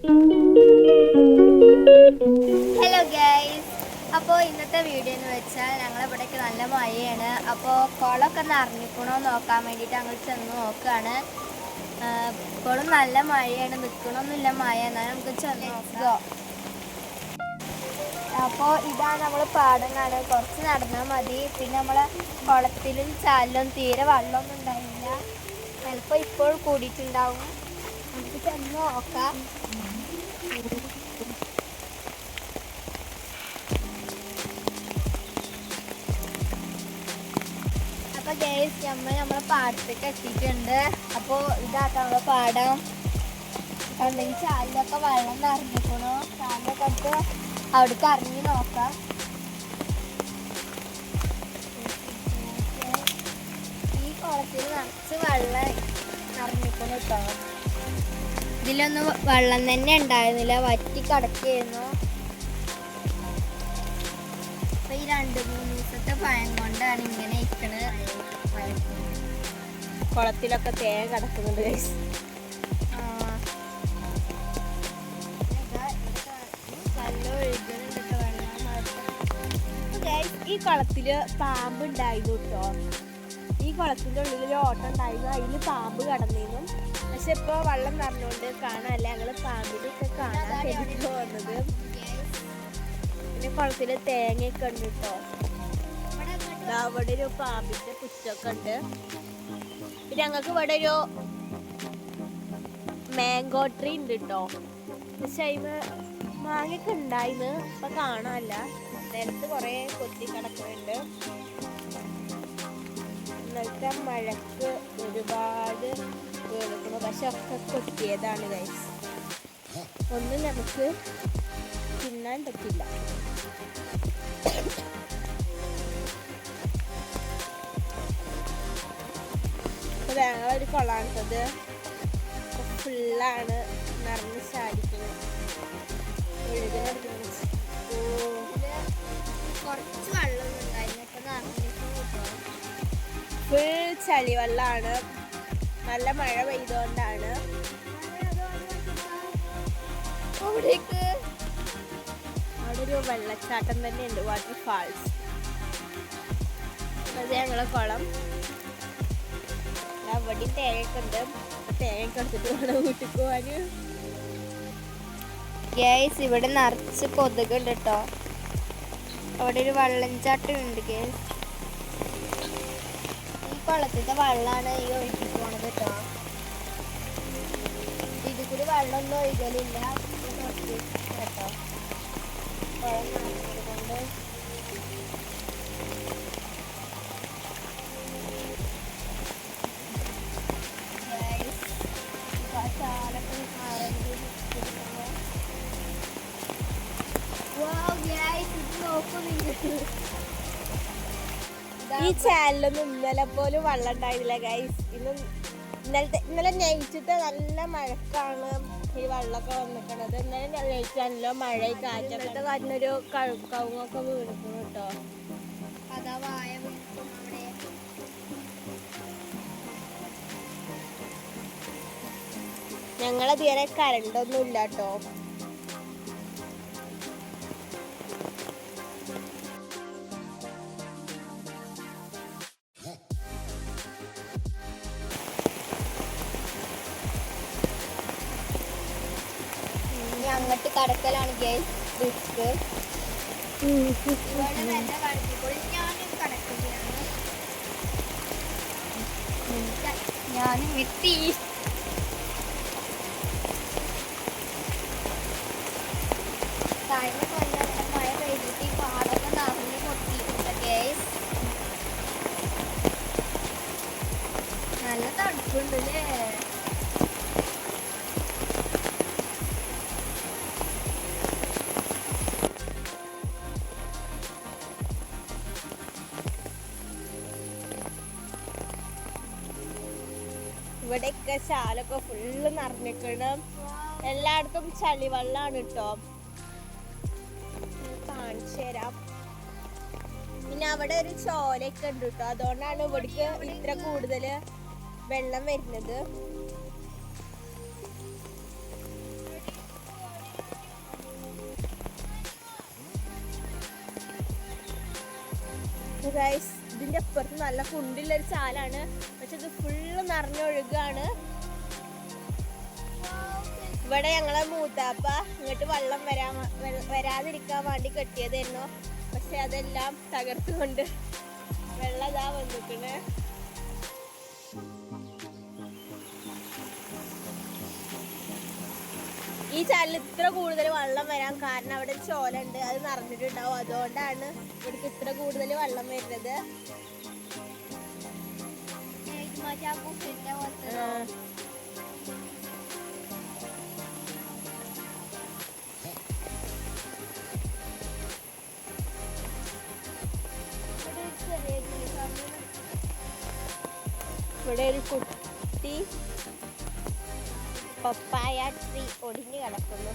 Hello guys, അപ്പോൾ ഇന്നത്തെ video എന്ന് വെച്ചാൽ ഞങ്ങളിവിടേക്ക് നല്ല മഴയാണ്. അപ്പോൾ കുളമൊക്കെ നിറഞ്ഞിക്കണോ നോക്കാൻ വേണ്ടിയിട്ട് അങ്ങോട്ട് ചെന്ന് നോക്കുകയാണ്. ഇപ്പോഴും നല്ല മഴയാണ്, നിൽക്കണമൊന്നുമില്ല മഴ, എന്നാൽ നമുക്ക് ചെന്ന് നോക്കാം. അപ്പോൾ ഇതാണ് നമ്മൾ പാടം കാണുക. കുറച്ച് നടന്നാൽ മതി. പിന്നെ നമ്മളെ കുളത്തിലും ചാലിലും തീരെ വെള്ളമൊന്നും ഉണ്ടായില്ല. ചിലപ്പോൾ ഇപ്പോൾ കൂടിയിട്ടുണ്ടാവും. നമുക്ക് ചെന്ന് നോക്കാം. അപ്പോൾ ഗൈസ്, നമ്മളെ പാടത്തേക്ക് എത്തിയിട്ടുണ്ട്. അപ്പോൾ ഇതാക്കാം നമ്മളെ പാടം. കണ്ടെങ്കിൽ ചാലിലൊക്കെ വെള്ളം നിറഞ്ഞിരിക്കണു. ചാലിലൊക്കെ അടുത്ത് അവിടേക്ക് ഇറങ്ങി നോക്കാം. ഈ കുളത്തിൽ നിറച്ച് വെള്ളം നിറഞ്ഞിരിക്കണു കേട്ടോ. ഇതിലൊന്നും വെള്ളം തന്നെ ഉണ്ടായിരുന്നില്ല, വറ്റി കിടക്കുകയായിരുന്നു. അപ്പൊ ഈ 2-3 ദിവസത്തെ പഴം കൊണ്ടാണ് ഇങ്ങനെ ഇരിക്കണത്. കുളത്തിലൊക്കെ തേങ്ങ കിടക്കുന്നുണ്ട്. ഈ കുളത്തില് പാമ്പ് ഉണ്ടായിരുന്നു കേട്ടോ. ഈ കുളത്തിന്റെ ഉള്ളിൽ ഓട്ടം ഉണ്ടായിരുന്നു, അതിൽ പാമ്പ് കടന്നിരുന്നു. പക്ഷെ ഇപ്പൊ വെള്ളം നിറഞ്ഞോണ്ട് കാണാനല്ല, ഞങ്ങള് പാമ്പിനൊക്കെ കാണാൻ വേണ്ടിട്ട് വന്നത്. പിന്നെ കുളത്തില് തേങ്ങയൊക്കെ ഉണ്ട് കേട്ടോ. അവിടെ ഒരു പാമ്പിന്റെ പുറ്റൊക്കെ ഉണ്ട്. പിന്നെ ഞങ്ങൾക്ക് ഇവിടെ ഒരു മാംഗോ ട്രീ ഉണ്ട് കേട്ടോ. പക്ഷെ അതിന് മാങ്ങയൊക്കെ ഉണ്ടായിന്ന് ഇപ്പൊ കാണാനല്ല. നിലത്ത് കുറെ കൊത്തി കിടക്കുന്നുണ്ട്. ഇന്നലത്തെ മഴക്ക് ഒരുപാട് വീണിക്കുന്നു, പക്ഷെ ഒക്കെ കൊത്തിയതാണ് ഗൈസ്. ഒന്നും നമുക്ക് തിന്നാൻ പറ്റില്ല. അപ്പൊ ഞങ്ങളൊരു കുളമാണിട്ടത്. ഫുള്ളാണ് നിറഞ്ഞ് ചാടിക്കുന്നത്. കുറച്ച് വെള്ളമൊന്നും ഉണ്ടായിരുന്നു, ഇപ്പൊ നിറഞ്ഞിരിക്കുന്നു. ഫുൾ ചളിവെള്ളമാണ്. നല്ല മഴ പെയ്തുകൊണ്ടാണ്. അവിടെ ഒരു വെള്ളച്ചാട്ടം തന്നെ ഉണ്ട്, വാട്ടർ ഫാൾസ്. അത് ഞങ്ങളെ കുളം. അവിടെ തേങ്ങയൊക്കെ ഉണ്ട്. തേങ്ങയൊക്കെ എടുത്തിട്ട് വേണം വീട്ടിൽ പോവാന്. ഗൈസ്, ഇവിടെ നിറച്ച് കൊതുകുണ്ട് കേട്ടോ. അവിടെ ഒരു വെള്ളച്ചാട്ടം ഉണ്ട് ഗൈസ്. ഈ കുളത്തിൻ്റെ വെള്ളമാണ് ഈ ഒഴുകി പോണത് കേട്ടോ. ഇതിൽ കൂടി വെള്ളമൊന്നും ഒഴുകലില്ല കേട്ടോ. കുളം നിറഞ്ഞത് കൊണ്ട് ഈ ചാനലൊന്നും ഇന്നലെ പോലും വെള്ളം ഉണ്ടായിരുന്നില്ല ഗൈസ്. ഇന്നലെ നൈറ്റത്തെ നല്ല മഴക്കാണ് ഈ വെള്ളമൊക്കെ വന്നിക്കണത്. ഇന്നലെ നൈറ്റാണല്ലോ മഴ, കാറ്റൊക്കെ കാറ്റിനൊരു കവുങ്ങൊക്കെ വീണിക്കുന്നു കേട്ടോ. ഞങ്ങളതുവരെ കറണ്ടൊന്നും ഇല്ല കേട്ടോ. അങ്ങോട്ട് കടക്കലാണ് ഗൈസ് റിസ്ക്. ഞാനും എത്തി. കഴിഞ്ഞ കൊല്ലം മഴ പെയ്തിട്ട് ഈ പാടൊക്കെ നിറഞ്ഞ് പൊട്ടിയിട്ടുണ്ട് ഗൈസ്. നല്ല തണുപ്പുണ്ട് അല്ലേ? ഇവിടെയൊക്കെ ചാലൊക്കെ ഫുള്ള് നിറഞ്ഞിക്കണം. എല്ലായിടത്തും ചളിവെള്ളമാണ് കേട്ടോ. കാണിച്ചു തരാം. പിന്നെ അവിടെ ഒരു ചോലയൊക്കെ ഉണ്ട് കേട്ടോ. അതുകൊണ്ടാണ് ഇവിടേക്ക് ഇത്ര കൂടുതൽ വെള്ളം വരുന്നത്. ഗൈസ് ഇതിന്റെ അപ്പുറത്ത് നല്ല കുണ്ടിലൊരു ചാലാണ്, പക്ഷെ ഇത് ഫുള്ള് നിറഞ്ഞൊഴുകാണ്. ഇവിടെ ഞങ്ങളെ മൂത്താപ്പ ഇങ്ങോട്ട് വെള്ളം വരാതിരിക്കാൻ വേണ്ടി കെട്ടിയതായിരുന്നു, പക്ഷെ അതെല്ലാം തകർത്തുകൊണ്ട് വെള്ളം ഇതാ വന്നിട്ടുണ്ട്. ഈ ചാലിൽ ഇത്ര കൂടുതൽ വെള്ളം വരാൻ കാരണം അവിടെ ചോലുണ്ട്, അത് നിറഞ്ഞിട്ടുണ്ടാവും. അതുകൊണ്ടാണ് ഇവിടേക്ക് ഇത്ര കൂടുതൽ വെള്ളം വരുന്നത്. ഇവിടെ ഒരു കുട്ടി പപ്പായ ട്രീ ഒടിഞ്ഞു കിടക്കുന്നു.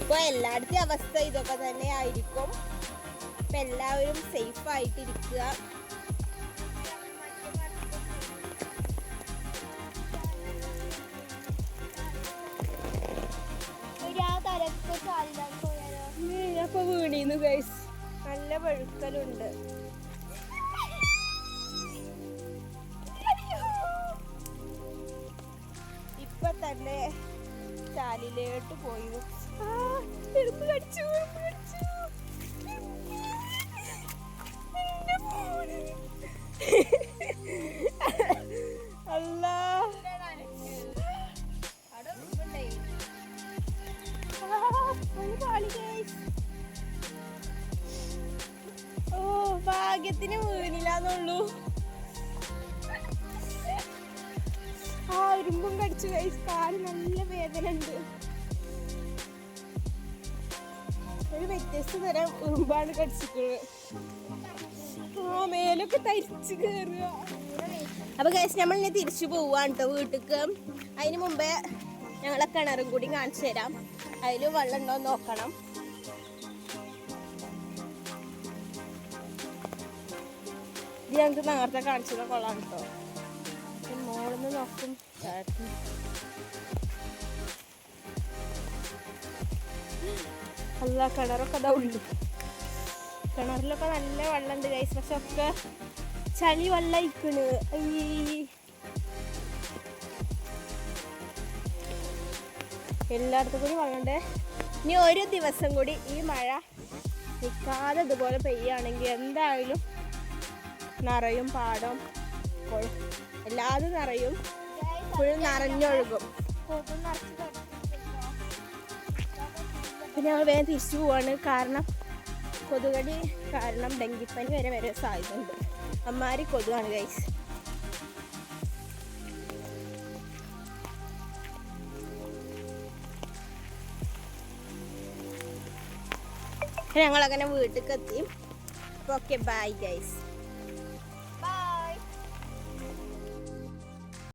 ഇപ്പൊ എല്ലായിടത്തെ അവസ്ഥ ഇതൊക്കെ തന്നെ ആയിരിക്കും. ഇപ്പൊ എല്ലാവരും സേഫ് ആയിട്ടിരിക്കുക. അപ്പൊ വീണീന്നു ഗൈസ്, നല്ല വഴുക്കലുണ്ട്. ഇപ്പൊ തന്നെ ചാലിലോട്ട് പോയി. എറുമ്പ് കടിച്ചു. അല്ലാ ഓ ഭാഗ്യത്തിന് വീണില്ലാന്നുള്ളൂ. ഇരുമ്പും കടിച്ചു ഗൈസ്, കാല് നല്ല വേദന ഉണ്ട്. ഒരു വ്യത്യസ്ത തരം ഉറുമ്പാണ് കടിച്ചിട്ടുള്ളത്. മേലൊക്കെ തരിച്ചു കയറുക. അപ്പൊ ഗൈസ് നമ്മൾ ഇനി തിരിച്ചു പോവാണ് കേട്ടോ വീട്ടിക്ക്. അതിന് മുമ്പേ ഞങ്ങളെ കിണറും കൂടി കാണിച്ചു തരാം. അതിൽ വെള്ളം ഉണ്ടോ നോക്കണം. ഇത് ഞങ്ങൾക്ക് നേരത്തെ കാണിച്ചത് കൊള്ളാം കേട്ടോ. മോളിന്ന് നോക്കും. അല്ല കിണറൊക്കെ അതാ ഉള്ളു. കിണറിലൊക്കെ നല്ല വെള്ളം ഉണ്ട് ഗൈസ്, പക്ഷെ ഒക്കെ ചളി വെള്ളം ഇരിക്കണ്. എല്ലായിടത്തും കൂടി വെള്ളമുണ്ട്. ഇനി ഒരു ദിവസം കൂടി ഈ മഴ നിൽക്കാതെ ഇതുപോലെ പെയ്യുകയാണെങ്കിൽ എന്തായാലും നിറയും. പാടം എല്ലാതും നിറയും, ഫുൾ നിറഞ്ഞൊഴുകും. പിന്നെ ഞങ്ങൾ വേഗം തിരിച്ചു പോവാണ്. കാരണം കൊതുകടി കാരണം ഡെങ്കിപ്പനി വരെ സാധ്യതയുണ്ട്. അമ്മാരി കൊതുകാണ് ഗൈസ്. ഞങ്ങളങ്ങനെ വീട്ടിലേക്ക് എത്തി. Okay bye guys.